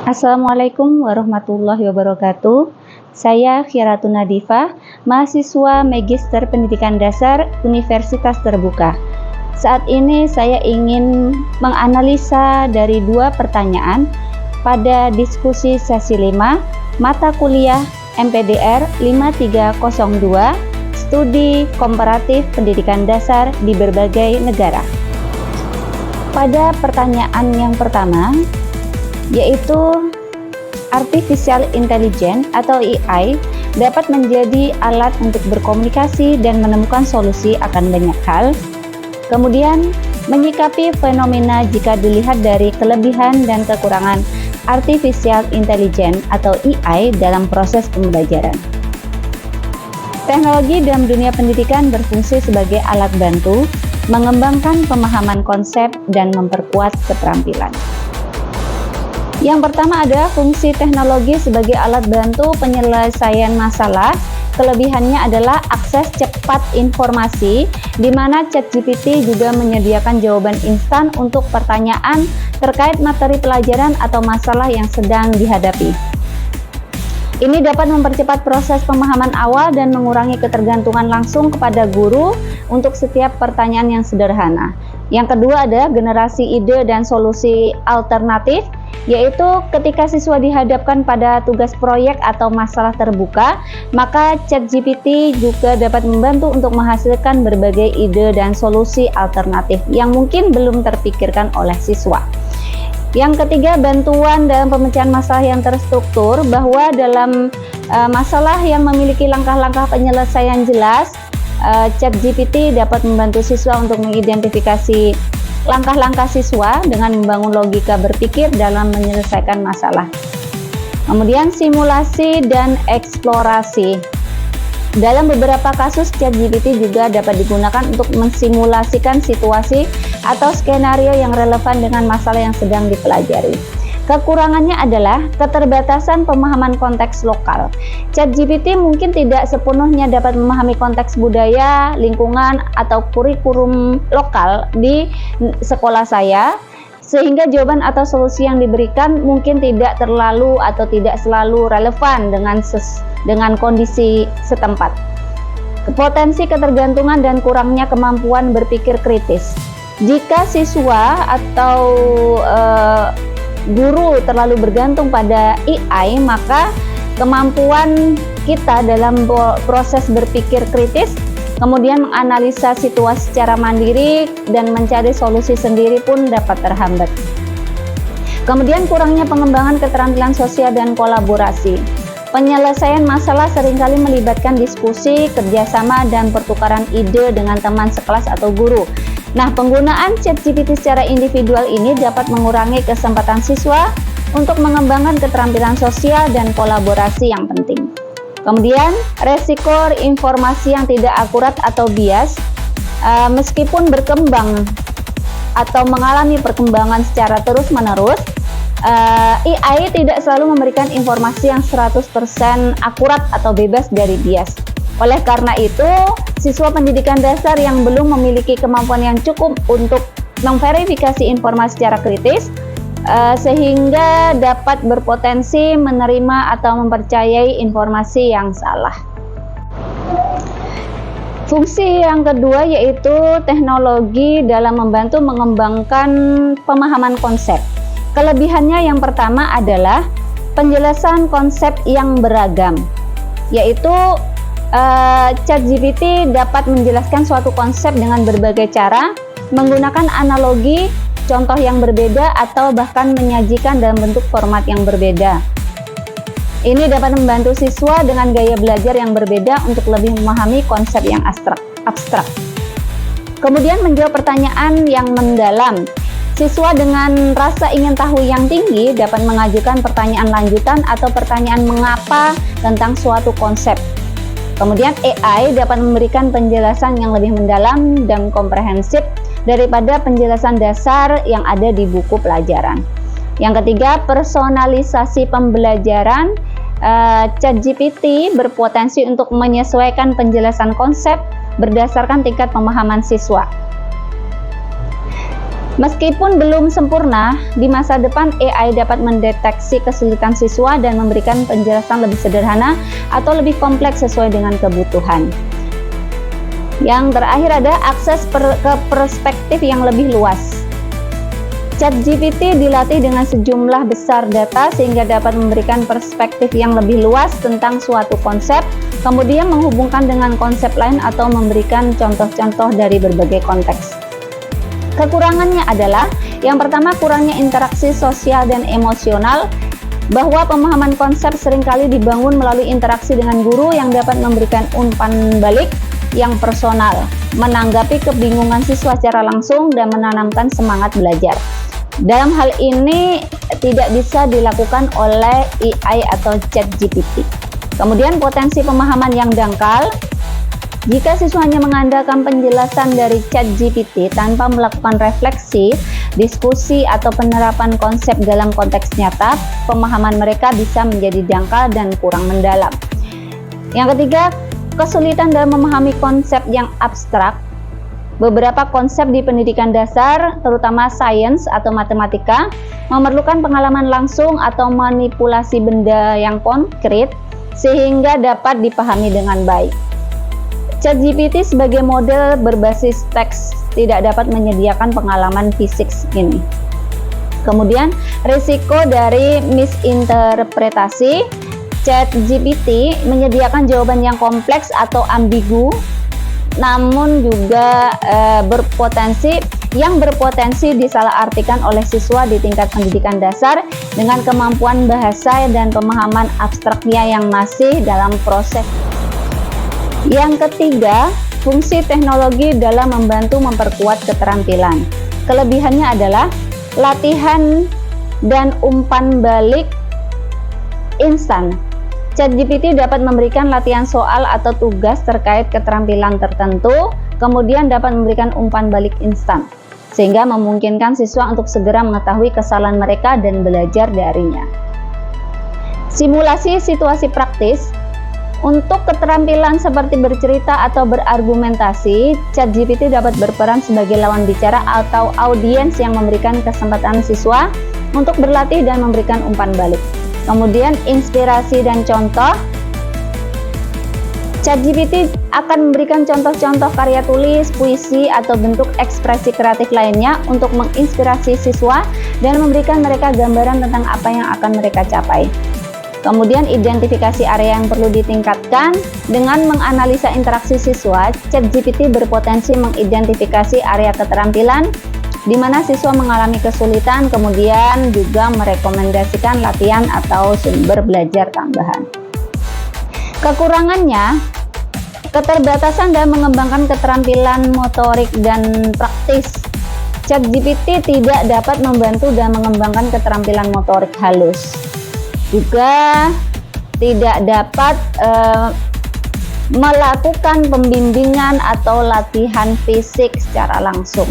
Assalamualaikum warahmatullahi wabarakatuh. Saya Khiratun Nadifah, mahasiswa Magister Pendidikan Dasar Universitas Terbuka. Saat ini saya ingin menganalisa dari dua pertanyaan pada diskusi sesi 5 mata kuliah MPDR 5302 Studi Komparatif Pendidikan Dasar di berbagai negara. Pada pertanyaan yang pertama, yaitu Artificial Intelligence atau AI dapat menjadi alat untuk berkomunikasi dan menemukan solusi akan banyak hal. Kemudian, menyikapi fenomena jika dilihat dari kelebihan dan kekurangan Artificial Intelligence atau AI dalam proses pembelajaran. Teknologi dalam dunia pendidikan berfungsi sebagai alat bantu, mengembangkan pemahaman konsep dan memperkuat keterampilan. Yang pertama ada fungsi teknologi sebagai alat bantu penyelesaian masalah. Kelebihannya adalah akses cepat informasi, di mana ChatGPT juga menyediakan jawaban instan untuk pertanyaan terkait materi pelajaran atau masalah yang sedang dihadapi. Ini dapat mempercepat proses pemahaman awal dan mengurangi ketergantungan langsung kepada guru untuk setiap pertanyaan yang sederhana. Yang kedua ada generasi ide dan solusi alternatif, yaitu ketika siswa dihadapkan pada tugas proyek atau masalah terbuka, maka ChatGPT juga dapat membantu untuk menghasilkan berbagai ide dan solusi alternatif yang mungkin belum terpikirkan oleh siswa. Yang ketiga, bantuan dalam pemecahan masalah yang terstruktur, bahwa dalam masalah yang memiliki langkah-langkah penyelesaian jelas, ChatGPT dapat membantu siswa untuk mengidentifikasi langkah-langkah siswa dengan membangun logika berpikir dalam menyelesaikan masalah. Kemudian simulasi dan eksplorasi. Dalam beberapa kasus, ChatGPT juga dapat digunakan untuk mensimulasikan situasi atau skenario yang relevan dengan masalah yang sedang dipelajari. Kekurangannya adalah keterbatasan pemahaman konteks lokal. ChatGPT mungkin tidak sepenuhnya dapat memahami konteks budaya, lingkungan, atau kurikulum lokal di sekolah saya, sehingga jawaban atau solusi yang diberikan mungkin tidak terlalu atau tidak selalu relevan dengan kondisi setempat. Potensi ketergantungan dan kurangnya kemampuan berpikir kritis. Jika siswa atau guru terlalu bergantung pada AI, maka kemampuan kita dalam proses berpikir kritis, kemudian menganalisa situasi secara mandiri dan mencari solusi sendiri pun dapat terhambat. Kemudian kurangnya pengembangan keterampilan sosial dan kolaborasi. Penyelesaian masalah seringkali melibatkan diskusi, kerjasama, dan pertukaran ide dengan teman sekelas atau guru. Nah, penggunaan ChatGPT secara individual ini dapat mengurangi kesempatan siswa untuk mengembangkan keterampilan sosial dan kolaborasi yang penting. Kemudian, resiko informasi yang tidak akurat atau bias. Meskipun berkembang atau mengalami perkembangan secara terus-menerus, AI tidak selalu memberikan informasi yang 100% akurat atau bebas dari bias. Oleh karena itu, siswa pendidikan dasar yang belum memiliki kemampuan yang cukup untuk memverifikasi informasi secara kritis, sehingga dapat berpotensi menerima atau mempercayai informasi yang salah. Fungsi yang kedua yaitu teknologi dalam membantu mengembangkan pemahaman konsep. Kelebihannya yang pertama adalah penjelasan konsep yang beragam, yaitu ChatGPT dapat menjelaskan suatu konsep dengan berbagai cara, menggunakan analogi, contoh yang berbeda, atau bahkan menyajikan dalam bentuk format yang berbeda. Ini dapat membantu siswa dengan gaya belajar yang berbeda untuk lebih memahami konsep yang abstrak. Kemudian menjawab pertanyaan yang mendalam. Siswa dengan rasa ingin tahu yang tinggi dapat mengajukan pertanyaan lanjutan atau pertanyaan mengapa tentang suatu konsep. Kemudian AI dapat memberikan penjelasan yang lebih mendalam dan komprehensif daripada penjelasan dasar yang ada di buku pelajaran. Yang ketiga, personalisasi pembelajaran. ChatGPT berpotensi untuk menyesuaikan penjelasan konsep berdasarkan tingkat pemahaman siswa. Meskipun belum sempurna, di masa depan AI dapat mendeteksi kesulitan siswa dan memberikan penjelasan lebih sederhana atau lebih kompleks sesuai dengan kebutuhan. Yang terakhir ada akses ke perspektif yang lebih luas. ChatGPT dilatih dengan sejumlah besar data sehingga dapat memberikan perspektif yang lebih luas tentang suatu konsep, kemudian menghubungkan dengan konsep lain atau memberikan contoh-contoh dari berbagai konteks. Kekurangannya adalah, yang pertama, kurangnya interaksi sosial dan emosional, bahwa pemahaman konsep seringkali dibangun melalui interaksi dengan guru yang dapat memberikan umpan balik yang personal, menanggapi kebingungan siswa secara langsung, dan menanamkan semangat belajar. Dalam hal ini tidak bisa dilakukan oleh AI atau ChatGPT. Kemudian potensi pemahaman yang dangkal. Jika siswa hanya mengandalkan penjelasan dari ChatGPT tanpa melakukan refleksi, diskusi, atau penerapan konsep dalam konteks nyata, pemahaman mereka bisa menjadi dangkal dan kurang mendalam. Yang ketiga, kesulitan dalam memahami konsep yang abstrak. Beberapa konsep di pendidikan dasar, terutama sains atau matematika, memerlukan pengalaman langsung atau manipulasi benda yang konkret sehingga dapat dipahami dengan baik. ChatGPT sebagai model berbasis teks tidak dapat menyediakan pengalaman fisik ini. Kemudian, risiko dari misinterpretasi. ChatGPT menyediakan jawaban yang kompleks atau ambigu, namun juga berpotensi disalahartikan oleh siswa di tingkat pendidikan dasar dengan kemampuan bahasa dan pemahaman abstraknya yang masih dalam proses. Yang ketiga, fungsi teknologi dalam membantu memperkuat keterampilan. Kelebihannya adalah latihan dan umpan balik instan. ChatGPT dapat memberikan latihan soal atau tugas terkait keterampilan tertentu, kemudian dapat memberikan umpan balik instan, sehingga memungkinkan siswa untuk segera mengetahui kesalahan mereka dan belajar darinya. Simulasi situasi praktis. Untuk keterampilan seperti bercerita atau berargumentasi, ChatGPT dapat berperan sebagai lawan bicara atau audiens yang memberikan kesempatan siswa untuk berlatih dan memberikan umpan balik. Kemudian inspirasi dan contoh. ChatGPT akan memberikan contoh-contoh karya tulis, puisi, atau bentuk ekspresi kreatif lainnya untuk menginspirasi siswa dan memberikan mereka gambaran tentang apa yang akan mereka capai. Kemudian identifikasi area yang perlu ditingkatkan. Dengan menganalisa interaksi siswa, ChatGPT berpotensi mengidentifikasi area keterampilan di mana siswa mengalami kesulitan, kemudian juga merekomendasikan latihan atau sumber belajar tambahan. Kekurangannya, keterbatasan dalam mengembangkan keterampilan motorik dan praktis. ChatGPT tidak dapat membantu dalam mengembangkan keterampilan motorik halus. Juga tidak dapat melakukan pembimbingan atau latihan fisik secara langsung.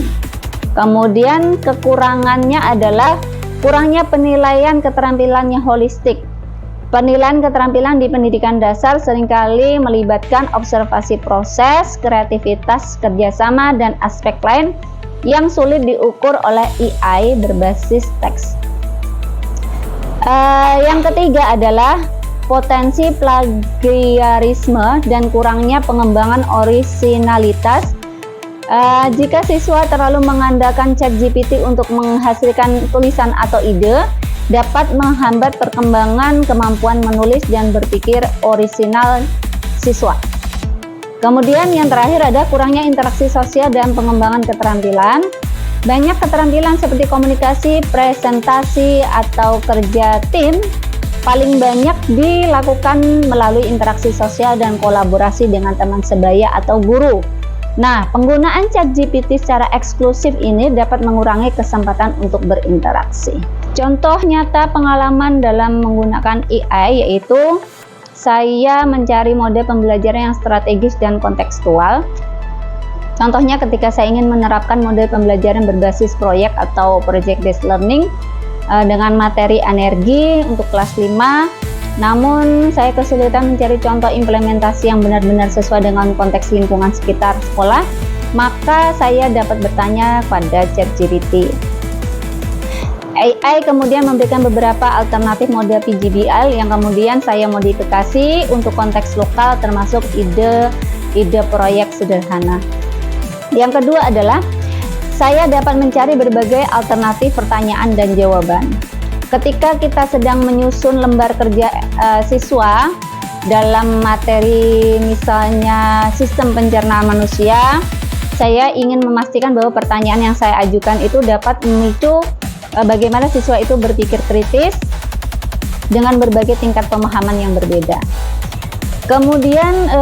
Kemudian kekurangannya adalah kurangnya penilaian keterampilannya holistik. Penilaian keterampilan di pendidikan dasar seringkali melibatkan observasi proses, kreativitas, kerjasama, dan aspek lain yang sulit diukur oleh AI berbasis teks. Yang ketiga adalah potensi plagiarisme dan kurangnya pengembangan orisinalitas. Jika siswa terlalu mengandalkan ChatGPT untuk menghasilkan tulisan atau ide, dapat menghambat perkembangan kemampuan menulis dan berpikir orisinal siswa. Kemudian yang terakhir ada kurangnya interaksi sosial dan pengembangan keterampilan. Banyak keterampilan seperti komunikasi, presentasi, atau kerja tim paling banyak dilakukan melalui interaksi sosial dan kolaborasi dengan teman sebaya atau guru. Nah, penggunaan ChatGPT secara eksklusif ini dapat mengurangi kesempatan untuk berinteraksi. Contoh nyata pengalaman dalam menggunakan AI yaitu saya mencari mode pembelajaran yang strategis dan kontekstual. Contohnya ketika saya ingin menerapkan model pembelajaran berbasis proyek atau project based learning dengan materi energi untuk kelas 5, namun saya kesulitan mencari contoh implementasi yang benar-benar sesuai dengan konteks lingkungan sekitar sekolah. maka saya dapat bertanya pada ChatGPT. AI kemudian memberikan beberapa alternatif mode PGBL yang kemudian saya modifikasi untuk konteks lokal termasuk ide proyek sederhana. Yang kedua adalah saya dapat mencari berbagai alternatif pertanyaan dan jawaban. Ketika kita sedang menyusun lembar kerja siswa dalam materi misalnya sistem pencernaan manusia, saya ingin memastikan bahwa pertanyaan yang saya ajukan itu dapat memicu bagaimana siswa itu berpikir kritis dengan berbagai tingkat pemahaman yang berbeda. Kemudian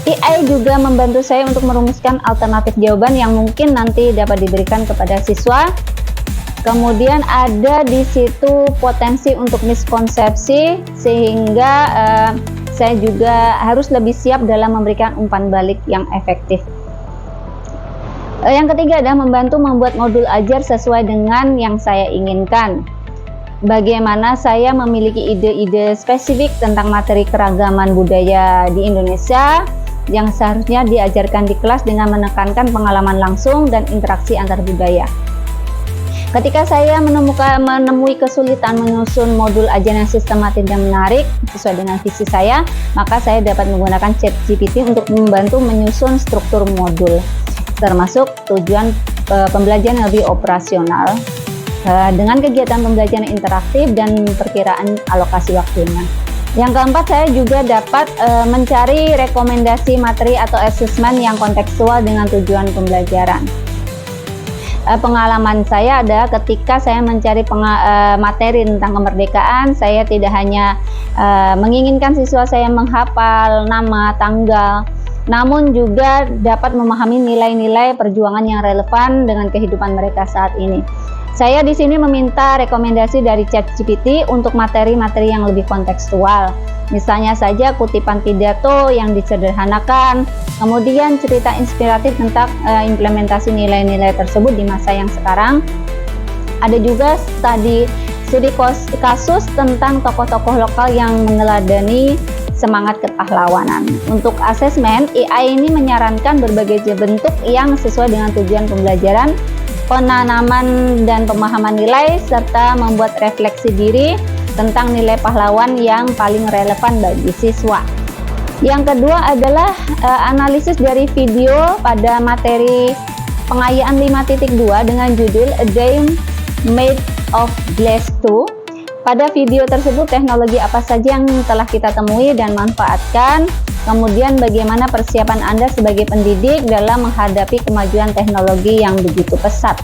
AI juga membantu saya untuk merumuskan alternatif jawaban yang mungkin nanti dapat diberikan kepada siswa. Kemudian ada di situ potensi untuk miskonsepsi sehingga saya juga harus lebih siap dalam memberikan umpan balik yang efektif. Yang ketiga adalah membantu membuat modul ajar sesuai dengan yang saya inginkan. Bagaimana saya memiliki ide-ide spesifik tentang materi keragaman budaya di Indonesia yang seharusnya diajarkan di kelas dengan menekankan pengalaman langsung dan interaksi antar budaya. Ketika saya menemui kesulitan menyusun modul ajar yang sistematis dan menarik sesuai dengan visi saya, maka saya dapat menggunakan ChatGPT untuk membantu menyusun struktur modul, termasuk tujuan pembelajaran yang lebih operasional dengan kegiatan pembelajaran interaktif dan perkiraan alokasi waktunya. Yang keempat, saya juga dapat mencari rekomendasi materi atau asesmen yang kontekstual dengan tujuan pembelajaran. Pengalaman saya ada ketika saya mencari materi tentang kemerdekaan, saya tidak hanya menginginkan siswa saya menghafal nama, tanggal, namun juga dapat memahami nilai-nilai perjuangan yang relevan dengan kehidupan mereka saat ini. Saya di sini meminta rekomendasi dari ChatGPT untuk materi-materi yang lebih kontekstual. Misalnya saja kutipan pidato yang disederhanakan, kemudian cerita inspiratif tentang implementasi nilai-nilai tersebut di masa yang sekarang. Ada juga studi kasus tentang tokoh-tokoh lokal yang meneladani semangat kepahlawanan. Untuk asesmen, AI ini menyarankan berbagai bentuk yang sesuai dengan tujuan pembelajaran, penanaman dan pemahaman nilai, serta membuat refleksi diri tentang nilai pahlawan yang paling relevan bagi siswa. Yang kedua adalah analisis dari video pada materi pengayaan 5.2 dengan judul A Day Made of Glass 2. Pada video tersebut, teknologi apa saja yang telah kita temui dan manfaatkan, kemudian bagaimana persiapan Anda sebagai pendidik dalam menghadapi kemajuan teknologi yang begitu pesat.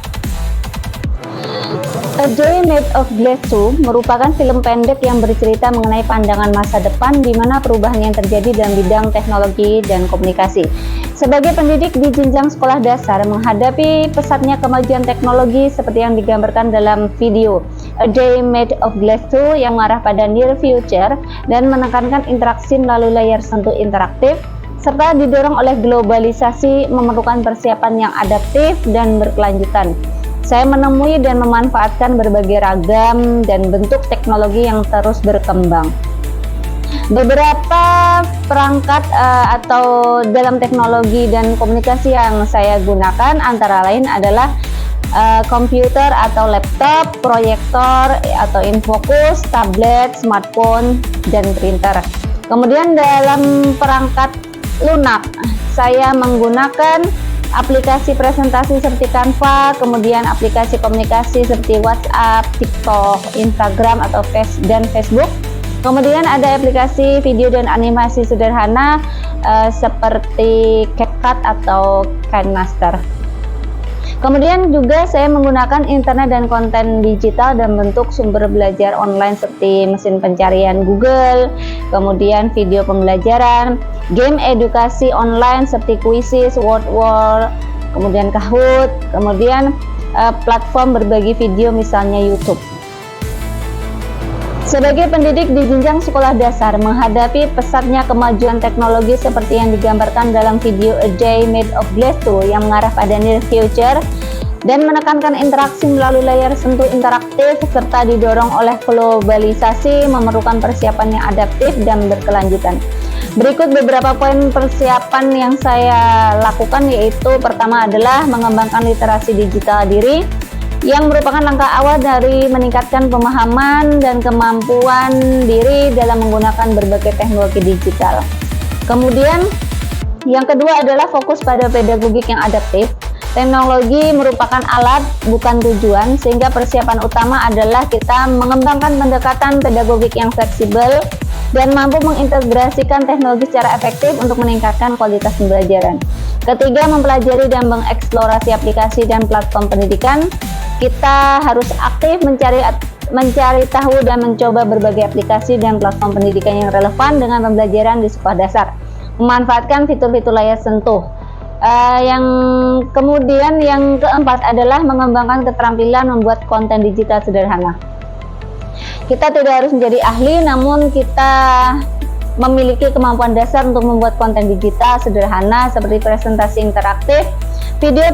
A Day Made of Glass 2 merupakan film pendek yang bercerita mengenai pandangan masa depan di mana perubahan yang terjadi dalam bidang teknologi dan komunikasi. Sebagai pendidik di jenjang sekolah dasar menghadapi pesatnya kemajuan teknologi seperti yang digambarkan dalam video A Day Made of Glass 2 yang mengarah pada near future dan menekankan interaksi melalui layar sentuh interaktif, serta didorong oleh globalisasi memerlukan persiapan yang adaptif dan berkelanjutan. Saya menemui dan memanfaatkan berbagai ragam dan bentuk teknologi yang terus berkembang. Beberapa perangkat atau dalam teknologi dan komunikasi yang saya gunakan antara lain adalah komputer atau laptop, proyektor atau infocus, tablet, smartphone, dan printer. Kemudian dalam perangkat lunak, saya menggunakan aplikasi presentasi seperti Canva, kemudian aplikasi komunikasi seperti WhatsApp, TikTok, Instagram atau Facebook. Kemudian ada aplikasi video dan animasi sederhana seperti CapCut atau KineMaster. Kemudian juga saya menggunakan internet dan konten digital dalam bentuk sumber belajar online seperti mesin pencarian Google, kemudian video pembelajaran, game edukasi online seperti Quizzes, WordWall, kemudian Kahoot, kemudian platform berbagi video misalnya YouTube. Sebagai pendidik di jenjang sekolah dasar menghadapi pesatnya kemajuan teknologi seperti yang digambarkan dalam video A Day Made of Glass 2 yang mengarah pada near future dan menekankan interaksi melalui layar sentuh interaktif serta didorong oleh globalisasi memerlukan persiapan yang adaptif dan berkelanjutan. Berikut beberapa poin persiapan yang saya lakukan, yaitu pertama adalah mengembangkan literasi digital diri yang merupakan langkah awal dari meningkatkan pemahaman dan kemampuan diri dalam menggunakan berbagai teknologi digital. Kemudian yang kedua adalah fokus pada pedagogik yang adaptif. Teknologi merupakan alat, bukan tujuan, sehingga persiapan utama adalah kita mengembangkan pendekatan pedagogik yang fleksibel dan mampu mengintegrasikan teknologi secara efektif untuk meningkatkan kualitas pembelajaran. Ketiga, mempelajari dan mengeksplorasi aplikasi dan platform pendidikan. Kita harus aktif mencari tahu dan mencoba berbagai aplikasi dan platform pendidikan yang relevan dengan pembelajaran di sekolah dasar. Memanfaatkan fitur-fitur layar sentuh. Kemudian yang keempat adalah mengembangkan keterampilan membuat konten digital sederhana. Kita tidak harus menjadi ahli, namun kita memiliki kemampuan dasar untuk membuat konten digital sederhana seperti presentasi interaktif, video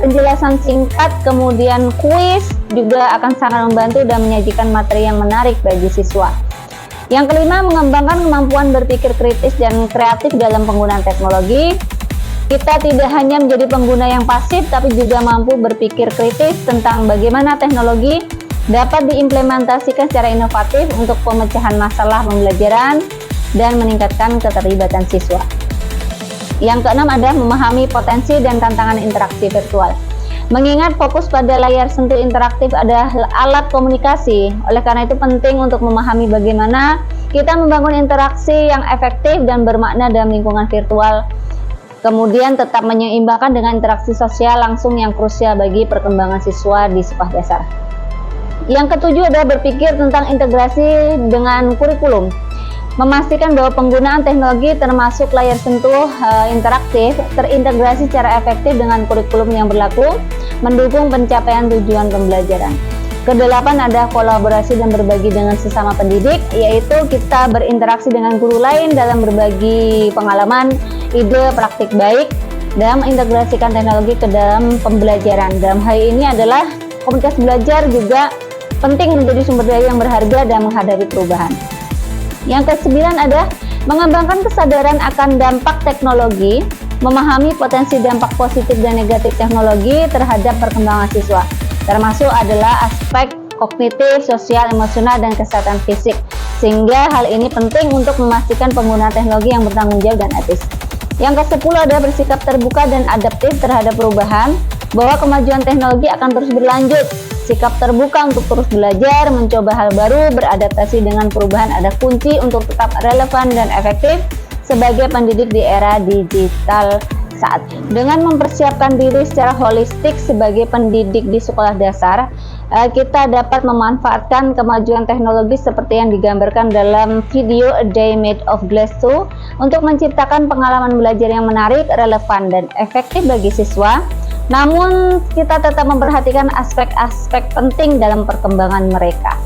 penjelasan singkat, kemudian kuis juga akan sangat membantu dan menyajikan materi yang menarik bagi siswa. Yang kelima, mengembangkan kemampuan berpikir kritis dan kreatif dalam penggunaan teknologi. Kita tidak hanya menjadi pengguna yang pasif, tapi juga mampu berpikir kritis tentang bagaimana teknologi dapat diimplementasikan secara inovatif untuk pemecahan masalah pembelajaran dan meningkatkan keterlibatan siswa. Yang keenam adalah memahami potensi dan tantangan interaksi virtual. Mengingat fokus pada layar sentuh interaktif adalah alat komunikasi, oleh karena itu penting untuk memahami bagaimana kita membangun interaksi yang efektif dan bermakna dalam lingkungan virtual, kemudian tetap menyeimbangkan dengan interaksi sosial langsung yang krusial bagi perkembangan siswa di sekolah dasar. Yang ketujuh adalah berpikir tentang integrasi dengan kurikulum. Memastikan bahwa penggunaan teknologi termasuk layar sentuh interaktif terintegrasi secara efektif dengan kurikulum yang berlaku, mendukung pencapaian tujuan pembelajaran. Kedelapan adalah kolaborasi dan berbagi dengan sesama pendidik, yaitu kita berinteraksi dengan guru lain dalam berbagi pengalaman, ide, praktik baik dalam mengintegrasikan teknologi ke dalam pembelajaran. Dalam hal ini adalah komunitas belajar juga penting menjadi sumber daya yang berharga dalam menghadapi perubahan. Yang kesembilan adalah mengembangkan kesadaran akan dampak teknologi, memahami potensi dampak positif dan negatif teknologi terhadap perkembangan siswa, termasuk adalah aspek kognitif, sosial, emosional, dan kesehatan fisik. Sehingga hal ini penting untuk memastikan penggunaan teknologi yang bertanggung jawab dan etis. Yang ke-10 adalah bersikap terbuka dan adaptif terhadap perubahan, bahwa kemajuan teknologi akan terus berlanjut. Sikap terbuka untuk terus belajar, mencoba hal baru, beradaptasi dengan perubahan adalah kunci untuk tetap relevan dan efektif sebagai pendidik di era digital saat ini. Dengan mempersiapkan diri secara holistik sebagai pendidik di sekolah dasar, kita dapat memanfaatkan kemajuan teknologi seperti yang digambarkan dalam video A Day Made of Glass 2 untuk menciptakan pengalaman belajar yang menarik, relevan, dan efektif bagi siswa. Namun, kita tetap memperhatikan aspek-aspek penting dalam perkembangan mereka.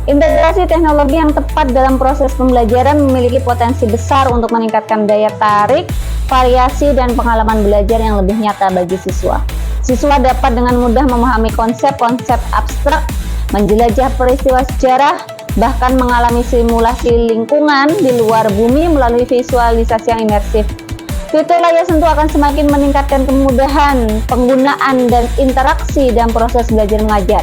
Integrasi teknologi yang tepat dalam proses pembelajaran memiliki potensi besar untuk meningkatkan daya tarik, variasi, dan pengalaman belajar yang lebih nyata bagi siswa. Siswa dapat dengan mudah memahami konsep-konsep abstrak, menjelajah peristiwa sejarah, bahkan mengalami simulasi lingkungan di luar bumi melalui visualisasi yang imersif. Fitur layar sentuh akan semakin meningkatkan kemudahan penggunaan dan interaksi dalam proses belajar mengajar.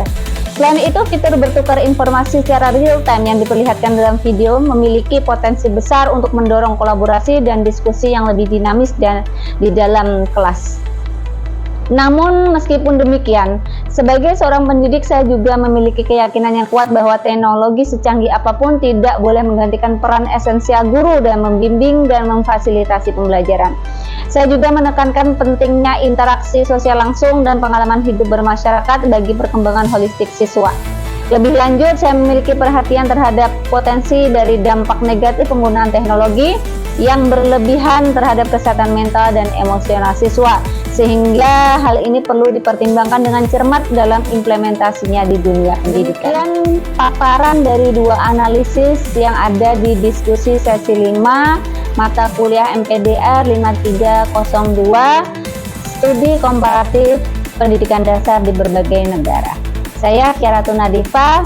Selain itu, fitur bertukar informasi secara real time yang diperlihatkan dalam video memiliki potensi besar untuk mendorong kolaborasi dan diskusi yang lebih dinamis dan di dalam kelas. Namun, meskipun demikian, sebagai seorang pendidik saya juga memiliki keyakinan yang kuat bahwa teknologi secanggih apapun tidak boleh menggantikan peran esensial guru dalam membimbing dan memfasilitasi pembelajaran. Saya juga menekankan pentingnya interaksi sosial langsung dan pengalaman hidup bermasyarakat bagi perkembangan holistik siswa. Lebih lanjut, saya memiliki perhatian terhadap potensi dari dampak negatif penggunaan teknologi yang berlebihan terhadap kesehatan mental dan emosional siswa, sehingga hal ini perlu dipertimbangkan dengan cermat dalam implementasinya di dunia pendidikan. Dan paparan dari dua analisis yang ada di diskusi sesi 5 mata kuliah MPDR 5302 studi komparatif pendidikan dasar di berbagai negara. Saya Kiaratun Nadifa.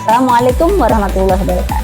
Assalamualaikum warahmatullahi wabarakatuh.